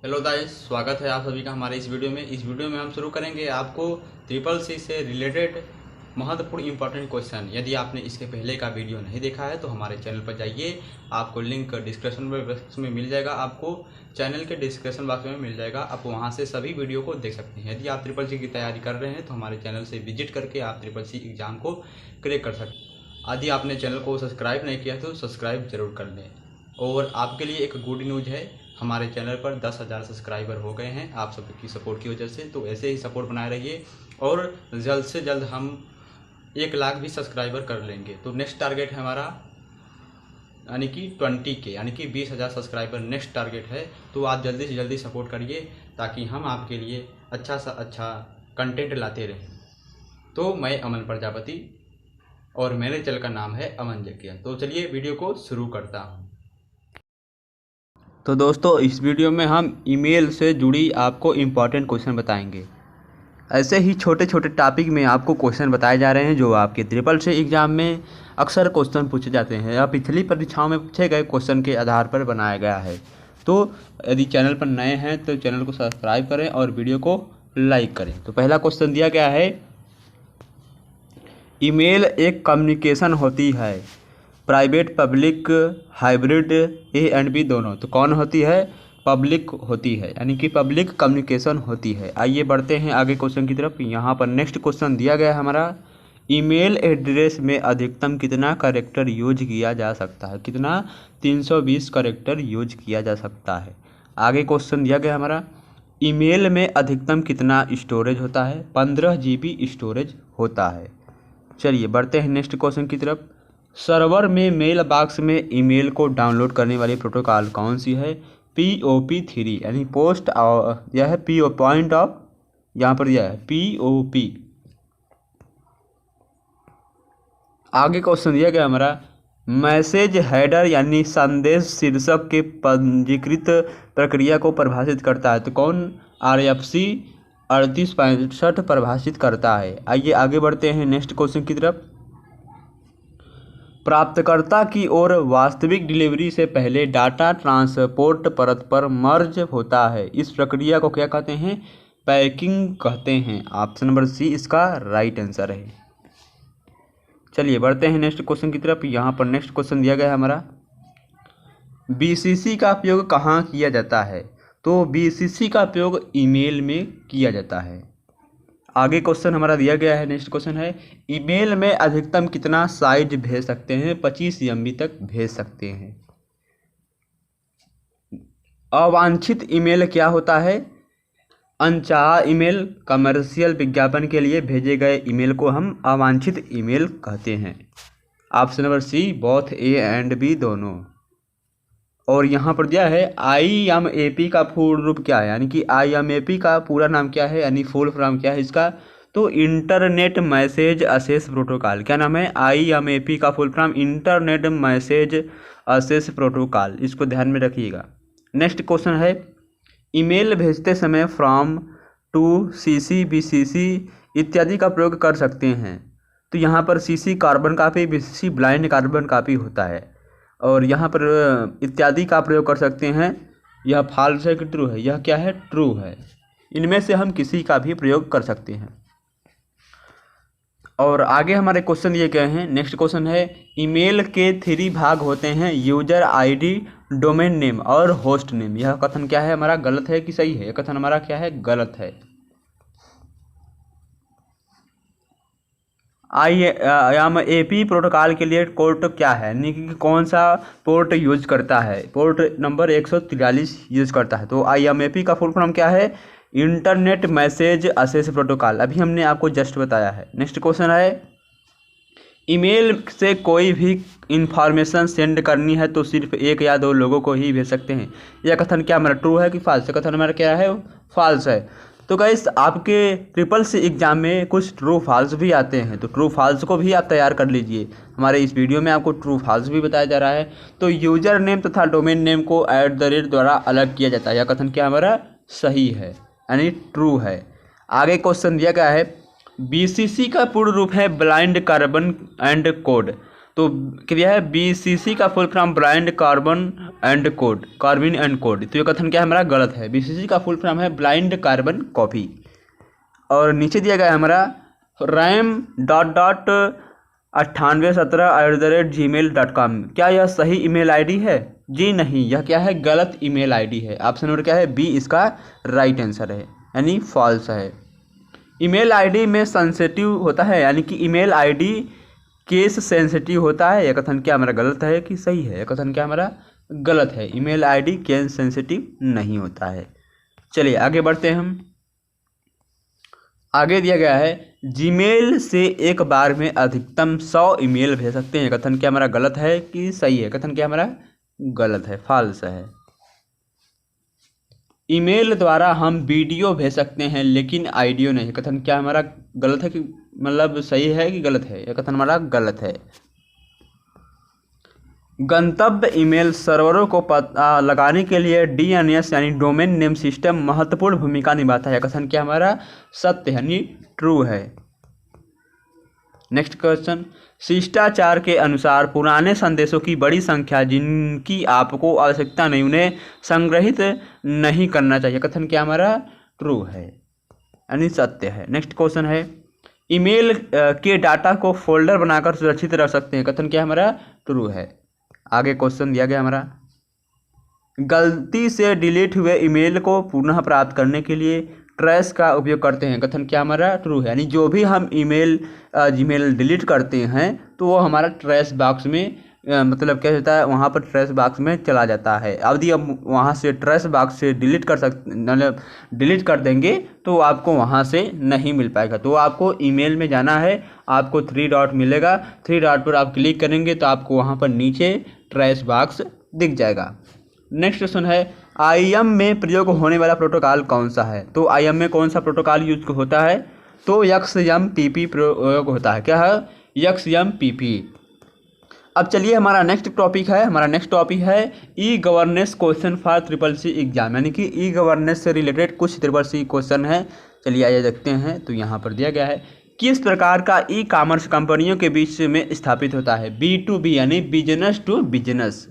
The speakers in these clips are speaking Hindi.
हेलो गाइस, स्वागत है आप सभी का हमारे इस वीडियो में। इस वीडियो में हम शुरू करेंगे आपको ट्रिपल सी से रिलेटेड महत्वपूर्ण इंपॉर्टेंट क्वेश्चन। यदि आपने इसके पहले का वीडियो नहीं देखा है तो हमारे चैनल पर जाइए, आपको लिंक डिस्क्रिप्शन बॉक्स में मिल जाएगा। आपको चैनल के डिस्क्रिप्शन बॉक्स में मिल जाएगा, आप वहां से सभी वीडियो को देख सकते हैं। यदि आप ट्रिपल सी की तैयारी कर रहे हैं तो हमारे चैनल से विजिट करके आप ट्रिपल सी एग्जाम को क्रैक कर सकते हैं। यदि आपने चैनल को सब्सक्राइब नहीं किया तो सब्सक्राइब जरूर कर लें। और आपके लिए एक गुड न्यूज़ है, हमारे चैनल पर 10,000 सब्सक्राइबर हो गए हैं आप सबकी सपोर्ट की वजह से। तो ऐसे ही सपोर्ट बनाए रहिए और जल्द से जल्द हम 1 लाख भी सब्सक्राइबर कर लेंगे। तो नेक्स्ट टारगेट है हमारा यानी कि 20K यानी कि 20,000 सब्सक्राइबर नेक्स्ट टारगेट है। तो आप जल्दी से जल्दी सपोर्ट करिए ताकि हम आपके लिए अच्छा सा अच्छा कंटेंट लाते रहें। तो मैं अमन प्रजापति और मेरे चैनल का नाम है अमन जकिया। तो चलिए वीडियो को शुरू करता हूँ। तो दोस्तों, इस वीडियो में हम ईमेल से जुड़ी आपको इम्पॉर्टेंट क्वेश्चन बताएंगे। ऐसे ही छोटे छोटे टॉपिक में आपको क्वेश्चन बताए जा रहे हैं जो आपके ट्रिपल सी एग्ज़ाम में अक्सर क्वेश्चन पूछे जाते हैं या पिछली परीक्षाओं में पूछे गए क्वेश्चन के आधार पर बनाया गया है। तो यदि चैनल पर नए हैं तो चैनल को सब्सक्राइब करें और वीडियो को लाइक करें। तो पहला क्वेश्चन दिया गया है, ईमेल एक कम्युनिकेशन होती है, private public hybrid A and B दोनों। तो कौन होती है? पब्लिक होती है, यानी कि पब्लिक कम्युनिकेशन होती है। आइए बढ़ते हैं आगे क्वेश्चन की तरफ। यहाँ पर नेक्स्ट क्वेश्चन दिया गया है हमारा, ईमेल एड्रेस में अधिकतम कितना कैरेक्टर यूज किया जा सकता है? कितना? 320 कैरेक्टर यूज किया जा सकता है। आगे क्वेश्चन दिया गया हमारा, ईमेल में अधिकतम कितना स्टोरेज होता है? 15 GB स्टोरेज होता है। चलिए बढ़ते हैं नेक्स्ट क्वेश्चन की तरफ। सर्वर में मेल बॉक्स में ईमेल को डाउनलोड करने वाली प्रोटोकॉल कौन सी है? POP3 यानी पोस्ट, यह है PO पॉइंट ऑफ, यहाँ पर यह है POP। आगे क्वेश्चन दिया गया हमारा, मैसेज हेडर यानी संदेश शीर्षक के पंजीकृत प्रक्रिया को परिभाषित करता है। तो कौन? RFC 3865 परिभाषित करता है। आइए आगे बढ़ते हैं नेक्स्ट क्वेश्चन की तरफ। प्राप्तकर्ता की ओर वास्तविक डिलीवरी से पहले डाटा ट्रांसपोर्ट परत पर मर्ज होता है, इस प्रक्रिया को क्या कहते हैं? पैकिंग कहते हैं। ऑप्शन नंबर सी इसका राइट आंसर है। चलिए बढ़ते हैं नेक्स्ट क्वेश्चन की तरफ। यहाँ पर नेक्स्ट क्वेश्चन दिया गया है हमारा, BCC का उपयोग कहाँ किया जाता है? तो BCC का उपयोग ईमेल में किया जाता है। आगे क्वेश्चन हमारा दिया गया है, नेक्स्ट क्वेश्चन है, ईमेल में अधिकतम कितना साइज भेज सकते हैं? 25 MB तक भेज सकते हैं। अवांछित ईमेल क्या होता है? अनचाहा ईमेल, कमर्शियल विज्ञापन के लिए भेजे गए ईमेल को हम अवांछित ईमेल कहते हैं। Option number C both A and B दोनों। और यहाँ पर दिया है IMAP का फुल रूप क्या है, यानी कि IMAP का पूरा नाम क्या है, यानी फुल फॉर्म क्या है इसका? तो इंटरनेट मैसेज असेस प्रोटोकॉल। क्या नाम है? IMAP का full form internet message assess protocol. इसको ध्यान में रखिएगा। नेक्स्ट क्वेश्चन है, ईमेल भेजते समय फ्रॉम टू CC BCC इत्यादि का प्रयोग कर सकते हैं। तो यहाँ पर CC carbon copy, BCC blind carbon copy होता है। और यहाँ पर इत्यादि का प्रयोग कर सकते हैं। यह फॉल्स है कि ट्रू है? यह क्या है? ट्रू है। इनमें से हम किसी का भी प्रयोग कर सकते हैं। और आगे हमारे क्वेश्चन ये क्या हैं? नेक्स्ट क्वेश्चन है, ईमेल के 3 भाग होते हैं, यूजर ID, डोमेन नेम और होस्ट नेम। यह कथन क्या है हमारा? गलत है कि सही है? यह कथन हमारा क्या है? गलत है। IMAP प्रोटोकॉल के लिए पोर्ट क्या है, यानी कि कौन सा पोर्ट यूज करता है? पोर्ट नंबर 143 यूज करता है। तो IMAP का फुल फॉर्म क्या है? Internet message assess protocol. अभी हमने आपको जस्ट बताया है। नेक्स्ट क्वेश्चन है, ईमेल से कोई भी इंफॉर्मेशन सेंड करनी है तो सिर्फ 1 या 2 लोगों को ही भेज सकते हैं। यह कथन क्या हमारा ट्रू है कि फॉल्स? कथन हमारा क्या है? फॉल्स है। तो गाइस, आपके ट्रिपल सी एग्जाम में कुछ ट्रू फॉल्स भी आते हैं, तो ट्रू फॉल्स को भी आप तैयार कर लीजिए। हमारे इस वीडियो में आपको ट्रू फॉल्स भी बताया जा रहा है। तो यूजर नेम तथा डोमेन नेम को @ द्वारा अलग किया जाता है। यह कथन क्या हमारा? सही है, यानी ट्रू है। आगे क्वेश्चन दिया गया है, BCC का पूर्ण रूप है ब्लाइंड कार्बन एंड कोड। तो क्या है, BCC का full form blind carbon and code, कार्बिन and code. तो ये कथन क्या है हमारा, गलत है। BCC का फुल फॉर्म है ब्लाइंड कार्बन कॉपी। और नीचे दिया गया है हमारा ram.9817@gmail.com। क्या यह सही ईमेल आईडी है? जी नहीं, यह क्या है, गलत ईमेल आईडी है। ऑप्शन नंबर क्या है, बी इसका राइट आंसर है, यानी फॉल्स है। ईमेल आईडी में सेंसिटिव होता है, यानी कि ईमेल आईडी केस सेंसिटिव होता है। यह कथन क्या हमारा गलत है कि सही है? यह कथन क्या हमारा गलत है। ईमेल आईडी केस सेंसिटिव नहीं होता है। चलिए आगे बढ़ते हैं हम। आगे दिया गया है जीमेल से एक बार में अधिकतम 100 ईमेल भेज सकते हैं। कथन क्या हमारा गलत है कि सही है? कथन क्या हमारा गलत है, फॉल्स है। ईमेल द्वारा हम वीडियो भेज सकते हैं लेकिन ऑडियो नहीं। कथन क्या हमारा गलत है कि मतलब सही है कि गलत है? यह कथन हमारा गलत है। गंतव्य ईमेल सर्वरों को पता लगाने के लिए DNS यानी डोमेन नेम सिस्टम महत्वपूर्ण भूमिका निभाता है। कथन क्या हमारा सत्य यानी ट्रू है। नेक्स्ट क्वेश्चन, शिष्टाचार के अनुसार पुराने संदेशों की बड़ी संख्या जिनकी आपको आवश्यकता नहीं उन्हें संग्रहित नहीं करना चाहिए। कथन क्या हमारा ट्रू है यानी सत्य है। नेक्स्ट क्वेश्चन है, ईमेल के डाटा को फोल्डर बनाकर सुरक्षित रख सकते हैं। कथन क्या हमारा ट्रू है। आगे क्वेश्चन दिया गया हमारा, गलती से डिलीट हुए ईमेल को पुनः प्राप्त करने के लिए ट्रेस का उपयोग करते हैं। कथन क्या हमारा ट्रू है, यानी जो भी हम ईमेल जीमेल डिलीट करते हैं तो वो हमारा ट्रेस बॉक्स में मतलब क्या होता है, वहाँ पर ट्रेस बॉक्स में चला जाता है। यदि हम वहाँ से ट्रेस बॉक्स से डिलीट कर सकते मतलब डिलीट कर देंगे तो आपको वहाँ से नहीं मिल पाएगा। तो आपको ईमेल में जाना है, आपको 3 डॉट मिलेगा, 3 डॉट पर आप क्लिक करेंगे तो आपको वहाँ पर नीचे ट्रेस बॉक्स दिख जाएगा। नेक्स्ट क्वेश्चन है, IM में प्रयोग होने वाला प्रोटोकॉल कौन सा है? तो IM में कौन सा प्रोटोकॉल यूज होता है? तो XMPP प्रयोग होता है। क्या है? XMPP। अब चलिए हमारा नेक्स्ट टॉपिक है e governance question for CCC exam, यानी कि ई गवर्नेंस से रिलेटेड कुछ CCC क्वेश्चन है। चलिए आइए देखते हैं। तो यहाँ पर दिया गया है, किस प्रकार का ई कॉमर्स कंपनियों के बीच में स्थापित होता है? B2B यानी बिजनेस टू बिजनेस।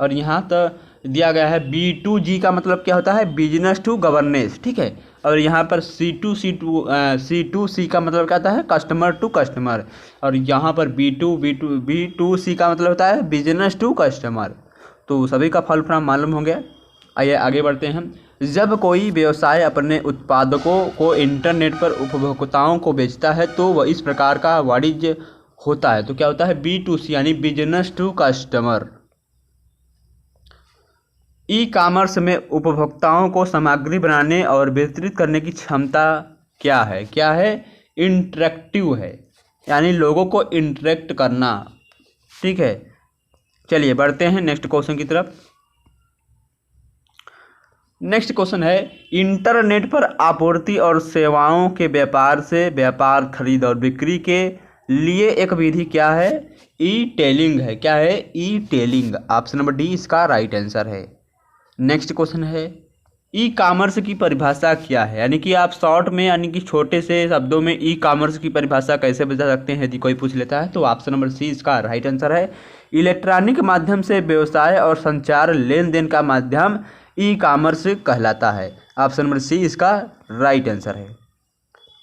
और यहाँ तो दिया गया है B2G का मतलब क्या होता है, बिजनेस टू गवर्नेंस, ठीक है। और यहाँ पर C2C का मतलब क्या होता है, कस्टमर टू कस्टमर। और यहाँ पर B2C का मतलब होता है बिजनेस टू कस्टमर। तो सभी का फुल फॉर्म मालूम हो गया। आइए आगे बढ़ते हैं हम। जब कोई व्यवसाय अपने उत्पादकों को इंटरनेट पर उपभोक्ताओं को बेचता है तो वह इस प्रकार का वाणिज्य होता है। तो क्या होता है, B2C यानी business to customer. E commerce में उपभोक्ताओं को सामग्री बनाने और वितरित करने की क्षमता क्या है? क्या है? इंटरेक्टिव है, यानी लोगों को इंटरेक्ट करना, ठीक है। चलिए बढ़ते हैं नेक्स्ट क्वेश्चन की तरफ। नेक्स्ट क्वेश्चन है, इंटरनेट पर आपूर्ति और सेवाओं के व्यापार से व्यापार खरीद और बिक्री के लिए एक विधि क्या है? ई टेलिंग है। क्या है? ई टेलिंग। ऑप्शन नंबर डी इसका राइट आंसर है। नेक्स्ट क्वेश्चन है, ई कॉमर्स की परिभाषा क्या है? यानी कि आप शॉर्ट में यानी कि छोटे से शब्दों में ई कॉमर्स की परिभाषा कैसे बता सकते हैं यदि कोई पूछ लेता है? तो ऑप्शन नंबर सी इसका राइट आंसर है। इलेक्ट्रॉनिक माध्यम से व्यवसाय और संचार लेन देन का माध्यम ई कॉमर्स कहलाता है। ऑप्शन नंबर सी इसका राइट आंसर है।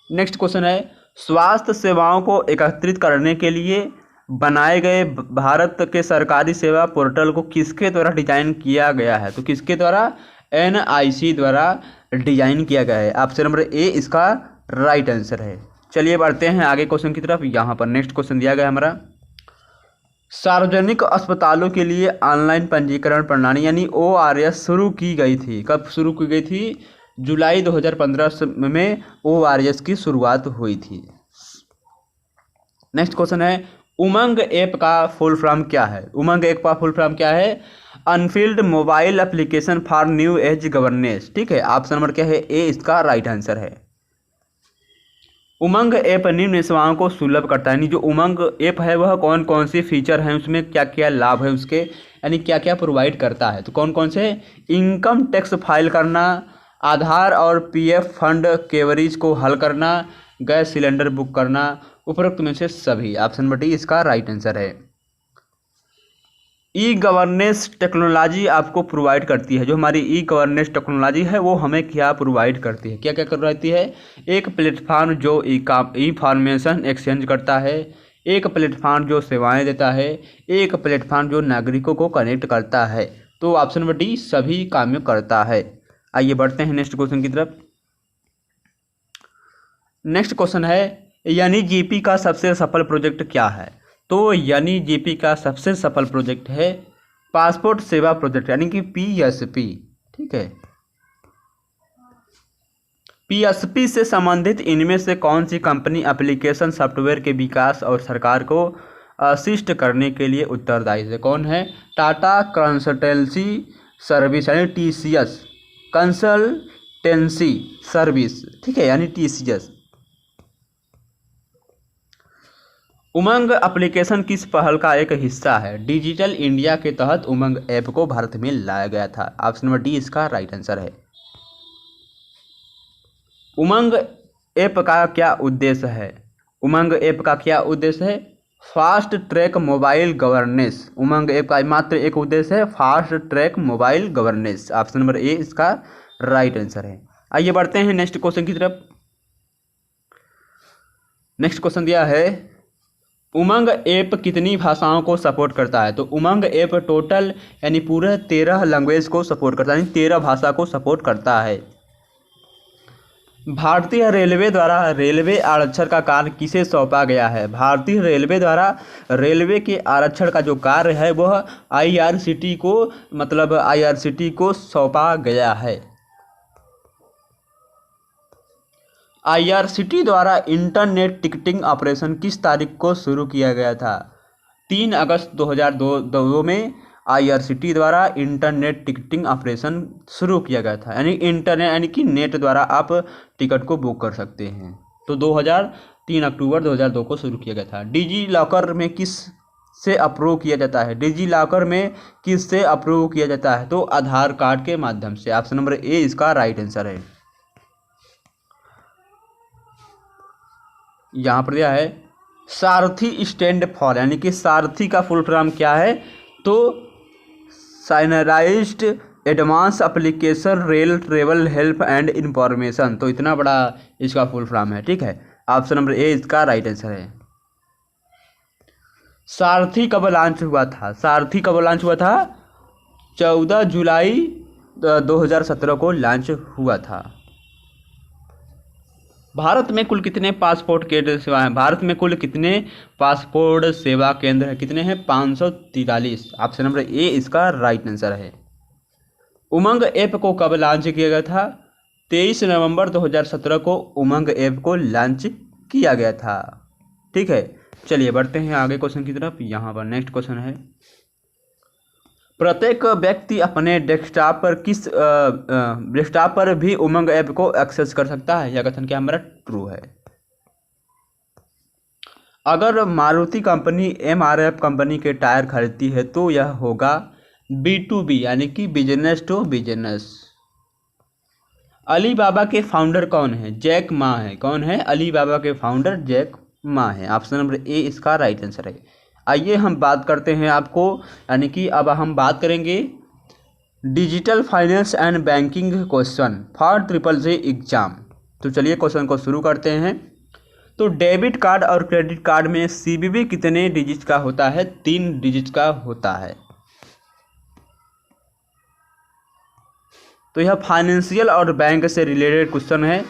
नेक्स्ट क्वेश्चन है, स्वास्थ्य सेवाओं को एकत्रित करने के लिए बनाए गए भारत के सरकारी सेवा पोर्टल को किसके द्वारा डिजाइन किया गया है? तो किसके द्वारा? NIC द्वारा डिजाइन किया गया है। ऑप्शन नंबर ए इसका राइट आंसर है। चलिए बढ़ते हैं आगे क्वेश्चन की तरफ। यहाँ पर नेक्स्ट क्वेश्चन दिया गया हमारा, सार्वजनिक अस्पतालों के लिए ऑनलाइन पंजीकरण प्रणाली यानी ORS शुरू की गई थी। कब शुरू की गई थी? जुलाई 2015 में ORS की शुरुआत हुई थी। नेक्स्ट क्वेश्चन है, उमंग ऐप का फुल फॉर्म क्या है? उमंग ऐप का फुल फॉर्म क्या है? Unfilled mobile application for new age governance, ठीक है। ऑप्शन नंबर क्या है? ए इसका राइट आंसर है। उमंग ऐप निम्न सेवाओं को सुलभ करता है, यानी जो उमंग ऐप है वह कौन कौन सी फीचर हैं, उसमें क्या क्या लाभ है उसके, यानी क्या क्या प्रोवाइड करता है। तो कौन कौन से? इनकम टैक्स फाइल करना, आधार और PF फंड केवरीज को हल करना, गैस सिलेंडर बुक करना, उपरोक्त में से सभी। ऑप्शन नंबर डी इसका राइट आंसर है। ई गवर्नेंस टेक्नोलॉजी आपको प्रोवाइड करती है। जो हमारी ई गवर्नेंस टेक्नोलॉजी है वो हमें क्या प्रोवाइड करती है, क्या क्या करवाती है? एक प्लेटफॉर्म जो इंफॉर्मेशन एक्सचेंज करता है, एक प्लेटफॉर्म जो सेवाएं देता है, एक प्लेटफॉर्म जो नागरिकों को कनेक्ट करता है। तो ऑप्शन नंबर डी सभी कार्य करता है। आइए बढ़ते हैं नेक्स्ट क्वेश्चन की तरफ। नेक्स्ट क्वेश्चन है एनईजीपी का सबसे सफल प्रोजेक्ट क्या है? तो एनईजीपी का सबसे सफल प्रोजेक्ट है पासपोर्ट सेवा प्रोजेक्ट यानी कि पीएसपी। ठीक है, पीएसपी से संबंधित इनमें से कौन सी कंपनी एप्लीकेशन सॉफ्टवेयर के विकास और सरकार को असिस्ट करने के लिए उत्तरदायी है? कौन है? टाटा कंसल्टेंसी सर्विस यानी टीसीएस, कंसल्टेंसी सर्विस, ठीक है, यानी टीसीएस। उमंग एप्लीकेशन किस पहल का एक हिस्सा है? डिजिटल इंडिया के तहत उमंग ऐप को भारत में लाया गया था। ऑप्शन नंबर डी इसका राइट आंसर है। उमंग ऐप का क्या उद्देश्य है? उमंग ऐप का क्या उद्देश्य है? Fast track mobile governance. Umang app का मात्र एक उद्देश्य है fast track mobile governance. Option number A इसका राइट आंसर है। आइए बढ़ते हैं नेक्स्ट क्वेश्चन की तरफ। नेक्स्ट क्वेश्चन दिया है उमंग ऐप कितनी भाषाओं को सपोर्ट करता है? तो उमंग ऐप टोटल यानी पूरे 13 लैंग्वेज को सपोर्ट करता है, यानी 13 भाषा को सपोर्ट करता है। भारतीय रेलवे द्वारा रेलवे आरक्षण का कार्य किसे सौंपा गया है? भारतीय रेलवे द्वारा रेलवे के आरक्षण का जो कार्य है वह आईआरसीटी को सौंपा गया है। आईआरसीटी द्वारा इंटरनेट टिकटिंग ऑपरेशन किस तारीख को शुरू किया गया था? 3 अगस्त 2002 में आईआरसीटी द्वारा इंटरनेट टिकटिंग ऑपरेशन शुरू किया गया था। यानी इंटरनेट यानी कि नेट द्वारा आप टिकट को बुक कर सकते हैं। तो 3 अक्टूबर 2002 को शुरू किया गया था। डिजी लॉकर में किस से अप्रूव किया जाता है? डिजी लॉकर में किस से अप्रूव किया जाता है? तो आधार कार्ड के माध्यम से। ऑप्शन नंबर ए इसका राइट आंसर है। यहाँ पर दिया है सारथी स्टैंड फॉर, यानी कि सारथी का फुल फॉर्म क्या है? तो standardized advance application rail travel help and information. तो इतना बड़ा इसका फुल फॉर्म है। ठीक है, ऑप्शन नंबर ए इसका राइट आंसर है। सारथी कब लॉन्च हुआ था? सारथी कब लॉन्च हुआ था? 14 जुलाई 2017 को लॉन्च हुआ था। भारत में कुल कितने पासपोर्ट केंद्र सेवा हैं? भारत में कुल कितने पासपोर्ट सेवा केंद्र हैं? कितने हैं? 543। ऑप्शन नंबर ए इसका राइट आंसर है। उमंग ऐप को कब लॉन्च किया गया था? 23 नवंबर 2017 को उमंग ऐप को लॉन्च किया गया था। ठीक है, चलिए बढ़ते हैं आगे क्वेश्चन की तरफ। यहाँ पर नेक्स्ट क्वेश्चन है प्रत्येक व्यक्ति अपने डेस्कटॉप पर भी उमंग ऐप को एक्सेस कर सकता है? यह कथन क्या हमारा ट्रू है। अगर मारुति कंपनी एमआरएफ कंपनी के टायर खरीदती है तो यह होगा B2B यानी कि बिजनेस टू बिजनेस। अलीबाबा के फाउंडर कौन है? जैक मा है। कौन है? अलीबाबा के फाउंडर जैक मा है। ऑप्शन नंबर ए इसका राइट आंसर है। आइए हम बात करते हैं आपको, यानी कि अब हम बात करेंगे digital finance and banking question for CCC exam. तो चलिए क्वेश्चन को शुरू करते हैं। तो डेबिट कार्ड और क्रेडिट कार्ड में CVV कितने डिजिट का होता है? 3 डिजिट का होता है। तो यह फाइनेंशियल और बैंक से रिलेटेड क्वेश्चन है।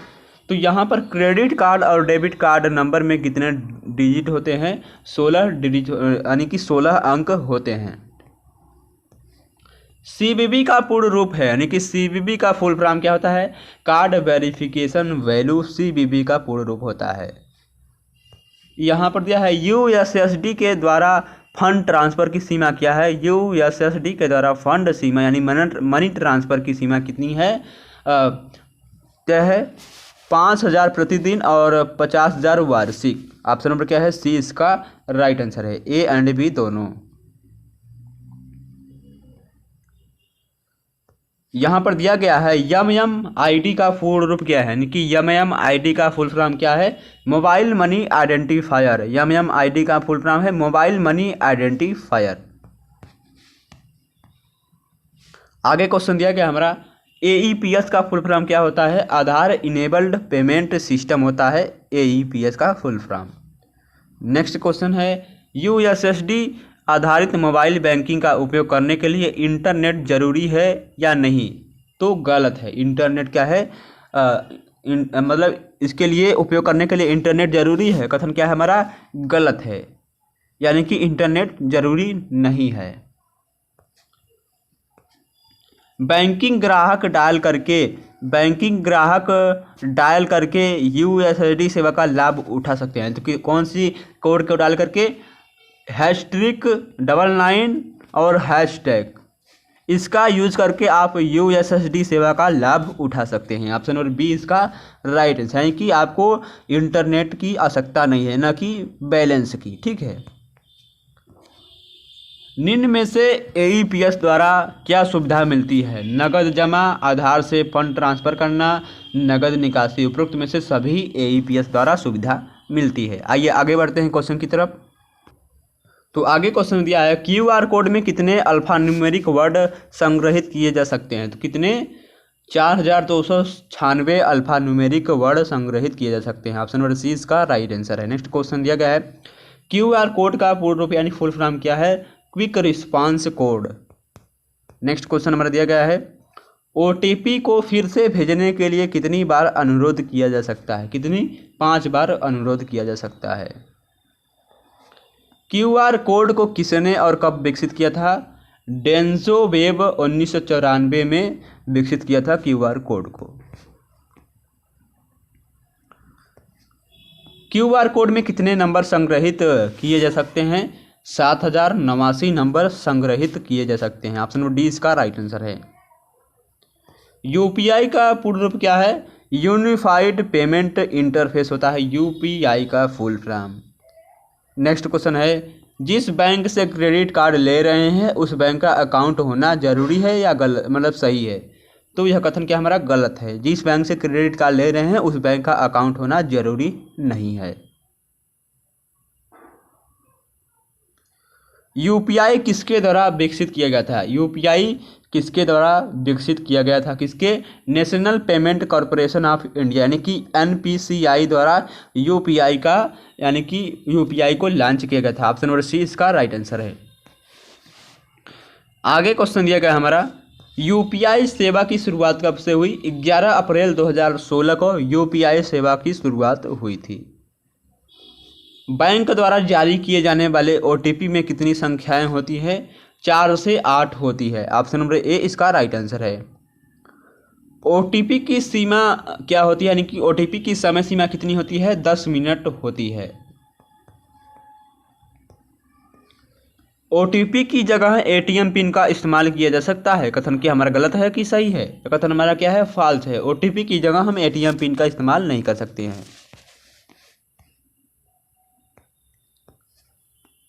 तो यहाँ पर क्रेडिट कार्ड और डेबिट कार्ड नंबर में कितने डिजिट होते हैं? 16 डिजिट यानी कि 16 अंक होते हैं। CVV का पूर्ण रूप है, यानी कि CVV का फुल फॉर्म क्या होता है? कार्ड वेरिफिकेशन वैल्यू CVV का पूर्ण रूप होता है। यहाँ पर दिया है USSD के द्वारा फंड ट्रांसफ़र की सीमा क्या है? USSD के द्वारा फंड सीमा यानी मनी ट्रांसफ़र की सीमा कितनी है? क्या है? 5,000 प्रतिदिन और 50,000 वार्षिक। ऑप्शन नंबर क्या है? सी इसका राइट आंसर है। ए एंड बी दोनों। यहाँ पर दिया गया है MMID का पूर्ण रूप क्या है? यानी कि MMID का फुल फॉर्म क्या है? Mobile money identifier. MMID का फुल फॉर्म है मोबाइल मनी आइडेंटिफायर। आगे क्वेश्चन दिया गया हमारा AEPS का फुल फॉर्म क्या होता है? आधार इनेबल्ड पेमेंट सिस्टम होता है AEPS का फुल फॉर्म। नेक्स्ट क्वेश्चन है USSD आधारित मोबाइल बैंकिंग का उपयोग करने के लिए इंटरनेट जरूरी है या नहीं? तो गलत है। इंटरनेट क्या है, मतलब इसके लिए उपयोग करने के लिए इंटरनेट जरूरी है, कथन क्या है हमारा? गलत है, यानी कि इंटरनेट जरूरी नहीं है। बैंकिंग ग्राहक डायल करके USSD सेवा का लाभ उठा सकते हैं। तो कौन सी कोड को डाल करके? #99 और हैशटैग, इसका यूज करके आप USSD सेवा का लाभ उठा सकते हैं। ऑप्शन नंबर बी इसका राइट है, यानी कि आपको इंटरनेट की आवश्यकता नहीं है, ना कि बैलेंस की। ठीक है। निम्न में से AEPS द्वारा क्या सुविधा मिलती है? नगद जमा, आधार से फंड ट्रांसफ़र करना, नगद निकासी। उपरोक्त में से सभी AEPS द्वारा सुविधा मिलती है। आइए आगे बढ़ते हैं क्वेश्चन की तरफ। तो आगे क्वेश्चन दिया है QR कोड में कितने अल्फा न्यूमेरिक वर्ड संग्रहित किए जा सकते हैं? तो कितने? 4296 अल्फा न्यूमेरिक वर्ड संग्रहित किए जा सकते हैं। ऑप्शन नंबर सी इसका राइट आंसर है। नेक्स्ट क्वेश्चन दिया गया है QR कोड का पूर्ण रूप यानी फुल फॉर्म क्या है? Quick response code. Next question number दिया गया है OTP को फिर से भेजने के लिए कितनी बार अनुरोध किया जा सकता है? कितनी? 5 बार अनुरोध किया जा सकता है। QR कोड को किसने और कब विकसित किया था? डेंजो वेब 1994 में विकसित किया था QR कोड को। QR कोड में कितने नंबर संग्रहित किए जा सकते हैं? 7089 नंबर संग्रहित किए जा सकते हैं। ऑप्शन नंबर डी इसका राइट आंसर है। UPI का पूर्ण रूप क्या है? यूनिफाइड पेमेंट इंटरफेस होता है UPI का फुल फॉर्म। नेक्स्ट क्वेश्चन है जिस बैंक से क्रेडिट कार्ड ले रहे हैं उस बैंक का अकाउंट होना जरूरी है या गलत, मतलब सही है? तो यह कथन क्या हमारा? गलत है। जिस बैंक से क्रेडिट कार्ड ले रहे हैं उस बैंक का अकाउंट होना जरूरी नहीं है। UPI किसके द्वारा विकसित किया गया था? UPI किसके द्वारा विकसित किया गया था? किसके? National payment corporation of India यानी कि NPCI द्वारा UPI का यानी कि UPI को लॉन्च किया गया था। ऑप्शन नंबर सी इसका राइट आंसर है। आगे क्वेश्चन दिया गया हमारा UPI सेवा की शुरुआत कब से हुई? 11 अप्रैल 2016 को UPI सेवा की शुरुआत हुई थी। बैंक द्वारा जारी किए जाने वाले OTP में कितनी संख्याएं होती हैं? 4 से 8 होती है। ऑप्शन नंबर ए इसका राइट आंसर है। OTP की सीमा क्या होती है, यानी कि OTP की समय सीमा कितनी होती है? 10 मिनट होती है। OTP की जगह ATM पिन का इस्तेमाल किया जा सकता है। कथन क्या हमारा गलत है कि सही है? कथन हमारा क्या है? फॉल्स है। OTP की जगह हम ATM पिन का इस्तेमाल नहीं कर सकते हैं।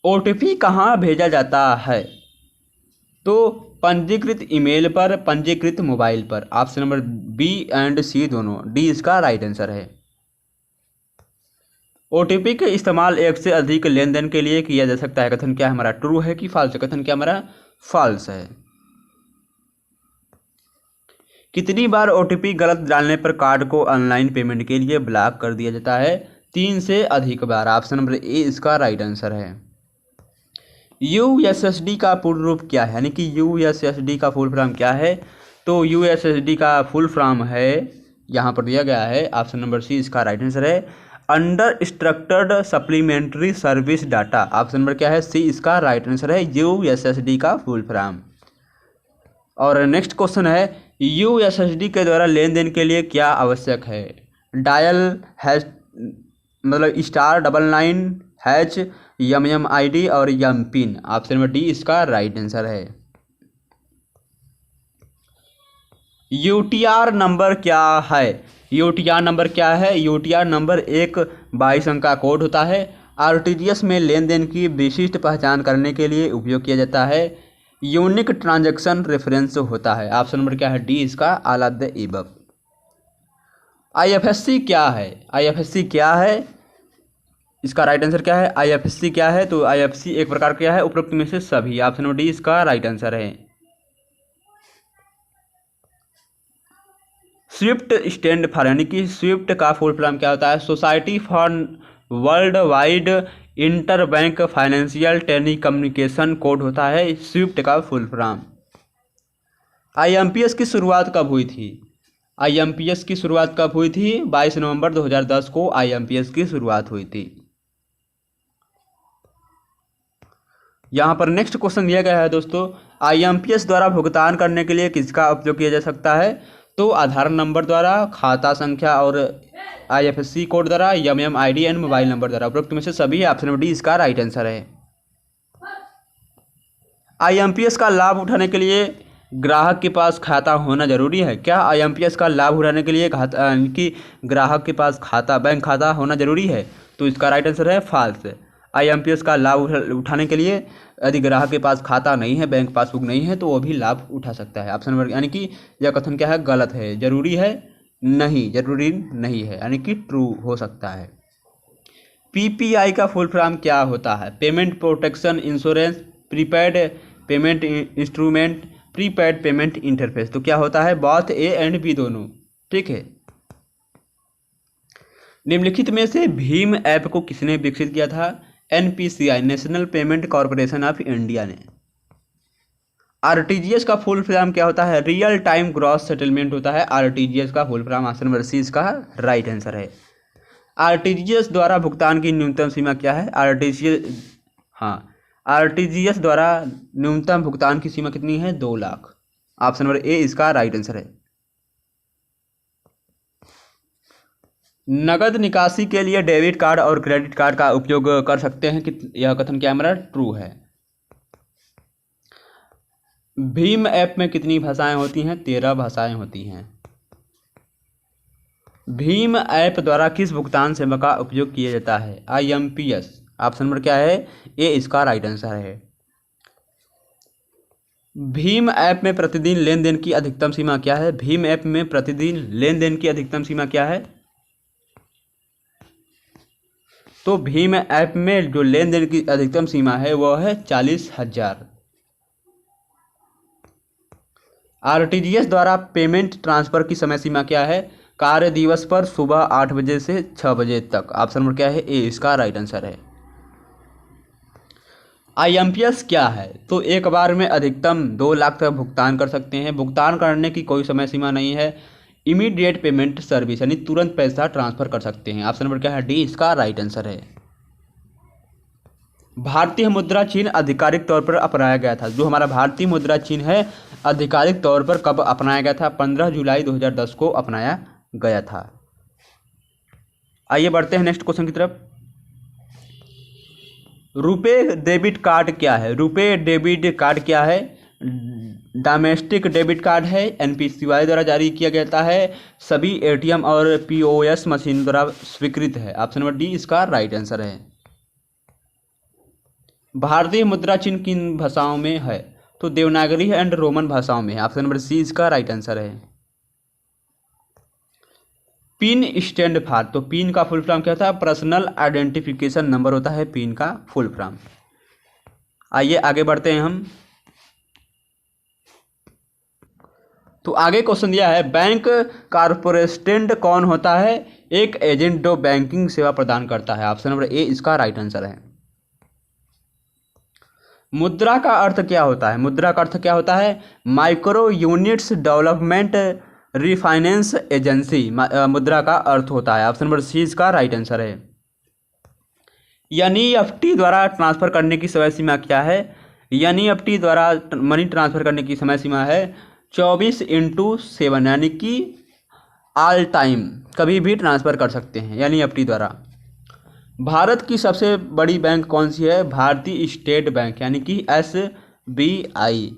OTP कहाँ भेजा जाता है? तो पंजीकृत ईमेल पर, पंजीकृत मोबाइल पर। ऑप्शन नंबर बी एंड सी दोनों, डी इसका राइट आंसर है। OTP का इस्तेमाल एक से अधिक लेन देन के लिए किया जा सकता है। कथन क्या हमारा? ट्रू है कि फॉल्स है? कथन क्या हमारा? फॉल्स है। कितनी बार OTP गलत डालने पर कार्ड को ऑनलाइन पेमेंट के लिए ब्लॉक कर दिया जाता है? 3 से अधिक बार। ऑप्शन नंबर ए इसका राइट आंसर है। USSD का पूर्ण रूप क्या है, यानी कि USSD का फुल फॉर्म क्या है? तो USSD का फुल फॉर्म है, यहाँ पर दिया गया है, ऑप्शन नंबर सी इसका राइट आंसर है, under structured supplementary service data. Option number क्या है? सी इसका राइट आंसर है USSD का फुल फॉर्म। और नेक्स्ट क्वेश्चन है USSD के द्वारा लेन देन के लिए क्या आवश्यक है? डायल हैश मतलब *99# MMID और MPIN। ऑप्शन नंबर डी इसका राइट आंसर है। UTR नंबर क्या है? UTR नंबर क्या है? UTR नंबर एक 22 अंक का कोड होता है। RTGS में लेन देन की विशिष्ट पहचान करने के लिए उपयोग किया जाता है। यूनिक ट्रांजैक्शन रेफरेंस होता है। ऑप्शन नंबर क्या है? डी इसका all of the above. IFSC क्या है? IFSC क्या है? इसका राइट आंसर क्या है? IFSC क्या है? तो IFSC एक प्रकार क्या है? उपरोक्त में से सभी। ऑप्शन नंबर डी इसका राइट आंसर है। स्विफ्ट स्टैंड फॉर, यानी कि स्विफ्ट का फुल फॉर्म क्या होता है? Society for world wide inter bank financial telecommunication code होता है स्विफ्ट का फुल फॉर्म। IMPS की शुरुआत कब हुई थी? IMPS की शुरुआत कब हुई थी? 22 नवंबर 2010 को IMPS की शुरुआत हुई थी। यहाँ पर नेक्स्ट क्वेश्चन दिया गया है दोस्तों, IMPS द्वारा भुगतान करने के लिए किसका उपयोग किया जा सकता है? तो आधार नंबर द्वारा, खाता संख्या और IFSC कोड द्वारा, MMID एंड मोबाइल नंबर द्वारा। उपरोक्त में से सभी ऑप्शन डी इसका राइट आंसर है। IMPS का लाभ उठाने के लिए ग्राहक के पास खाता होना जरूरी है क्या? IMPS का लाभ उठाने के लिए कि ग्राहक के पास खाता, बैंक खाता होना जरूरी है? तो इसका राइट आंसर है फॉल्स। IMPS का लाभ उठाने के लिए यदि ग्राहक के पास खाता नहीं है, बैंक पासबुक नहीं है, तो वो भी लाभ उठा सकता है। ऑप्शन नंबर, यानी कि यह कथन क्या है? गलत है। जरूरी है? नहीं, जरूरी नहीं है, यानी कि ट्रू हो सकता है। PPI का फुल फॉर्म क्या होता है? Payment protection insurance, prepaid payment instrument, prepaid payment interface. तो क्या होता है? बोथ A एंड B दोनों। ठीक है। निम्नलिखित में से भीम ऐप को किसने विकसित किया था? NPCI, national payment corporation of India ने। RTGS का फुल फॉर्म क्या होता है? रियल टाइम ग्रॉस सेटलमेंट होता है RTGS का full form. Option number C इसका राइट आंसर है। RTGS द्वारा भुगतान की न्यूनतम सीमा क्या है? RTGS द्वारा न्यूनतम भुगतान की सीमा कितनी है? 2 लाख। ऑप्शन नंबर ए इसका राइट आंसर है। नगद निकासी के लिए डेबिट कार्ड और क्रेडिट कार्ड का उपयोग कर सकते हैं कि यह कथन क्या हमारा ट्रू है? भीम ऐप में कितनी भाषाएं होती हैं? 13 भाषाएं होती हैं। भीम ऐप द्वारा किस भुगतान सेवा का उपयोग किया जाता है? IMPS। ऑप्शन नंबर क्या है? ए इसका राइट आंसर है। भीम ऐप में प्रतिदिन लेन देन की अधिकतम सीमा क्या है? भीम ऐप में प्रतिदिन लेन देन की अधिकतम सीमा क्या है? तो भीम ऐप में जो लेन देन की अधिकतम सीमा है वह है 40,000। RTGS द्वारा पेमेंट ट्रांसफर की समय सीमा क्या है? कार्य दिवस पर सुबह 8 बजे से 6 बजे तक। ऑप्शन नंबर क्या है? ए इसका राइट आंसर है। IMPS क्या है? तो एक बार में अधिकतम 2 लाख तक भुगतान कर सकते हैं। भुगतान करने की कोई समय सीमा नहीं है। इमीडिएट पेमेंट सर्विस, यानी तुरंत पैसा ट्रांसफर कर सकते हैं। ऑप्शन नंबर क्या है? डी इसका राइट आंसर है। भारतीय मुद्रा चिन्ह आधिकारिक तौर पर अपनाया गया था। जो हमारा भारतीय मुद्रा चिन्ह है आधिकारिक तौर पर कब अपनाया गया था? 15 जुलाई 2010 को अपनाया गया था। आइए बढ़ते हैं नेक्स्ट क्वेश्चन की तरफ। रुपे डेबिट कार्ड क्या है? रुपे डेबिट कार्ड क्या है? डोमेस्टिक डेबिट कार्ड है, NPCI द्वारा जारी किया जाता है, सभी ATM और POS मशीन द्वारा स्वीकृत है। ऑप्शन नंबर डी इसका राइट आंसर है। भारतीय मुद्रा चिन्ह किन भाषाओं में है? तो देवनागरी एंड रोमन भाषाओं में है। ऑप्शन नंबर सी इसका राइट आंसर है। पिन स्टैंड फॉर, तो पिन का फुल फॉर्म क्या होता है? पर्सनल आइडेंटिफिकेशन नंबर होता है पिन का फुल फॉर्म। आइए आगे बढ़ते हैं हम। तो आगे क्वेश्चन दिया है, बैंक कॉरपोरेटेड कौन होता है? एक एजेंट जो बैंकिंग सेवा प्रदान करता है। ऑप्शन नंबर ए इसका राइट आंसर है। मुद्रा का अर्थ क्या होता है? मुद्रा का अर्थ क्या होता है? Micro units development refinance agency मुद्रा का अर्थ होता है। ऑप्शन नंबर सी इसका राइट आंसर है। NEFT द्वारा ट्रांसफर करने की समय सीमा क्या है? NEFT द्वारा मनी ट्रांसफर करने की समय सीमा है 24/7, यानी कि ऑल टाइम, कभी भी ट्रांसफ़र कर सकते हैं NEFT द्वारा। भारत की सबसे बड़ी बैंक कौन सी है? भारतीय स्टेट बैंक, यानी कि SBI।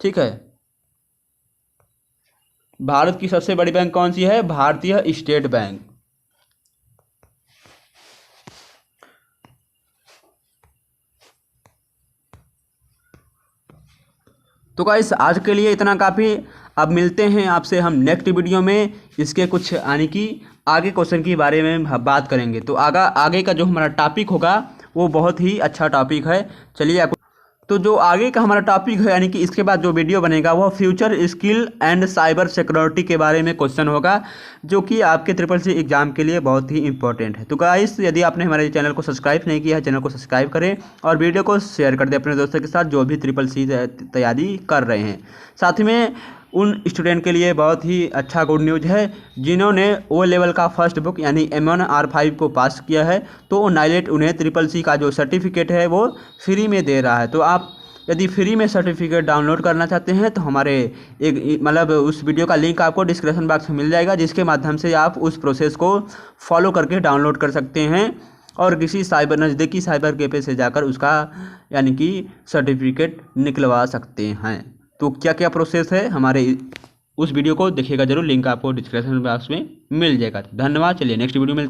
ठीक है, भारत की सबसे बड़ी बैंक कौन सी है? भारतीय स्टेट बैंक। तो गाइस आज के लिए इतना काफ़ी। अब मिलते हैं आपसे हम नेक्स्ट वीडियो में, इसके कुछ यानी कि आगे क्वेश्चन के बारे में बात करेंगे। तो आगे का जो हमारा टॉपिक होगा वो बहुत ही अच्छा टॉपिक है। चलिए तो जो आगे का हमारा टॉपिक है यानी कि इसके बाद जो वीडियो बनेगा वह future skill and cyber security के बारे में क्वेश्चन होगा, जो कि आपके CCC एग्जाम के लिए बहुत ही इंपॉर्टेंट है। तो गाइस, यदि आपने हमारे चैनल को सब्सक्राइब नहीं किया है, चैनल को सब्सक्राइब करें और वीडियो को शेयर कर दें अपने दोस्तों के साथ जो भी CCC तैयारी कर रहे हैं। साथ ही में उन स्टूडेंट के लिए बहुत ही अच्छा गुड न्यूज़ है जिन्होंने ओ लेवल का फर्स्ट बुक यानी M1R5 को पास किया है, तो नाइलेट उन्हें CCC का जो सर्टिफिकेट है वो फ्री में दे रहा है। तो आप यदि फ्री में सर्टिफिकेट डाउनलोड करना चाहते हैं तो हमारे उस वीडियो का लिंक आपको डिस्क्रिप्शन बॉक्स में मिल जाएगा, जिसके माध्यम से आप उस प्रोसेस को फॉलो करके डाउनलोड कर सकते हैं और किसी नज़दीकी साइबर कैफे से जाकर उसका यानी कि सर्टिफिकेट निकलवा सकते हैं। तो क्या क्या प्रोसेस है हमारे उस वीडियो को देखिएगा जरूर, लिंक आपको डिस्क्रिप्शन बॉक्स में मिल जाएगा। धन्यवाद। चलिए नेक्स्ट वीडियो मिलते हैं।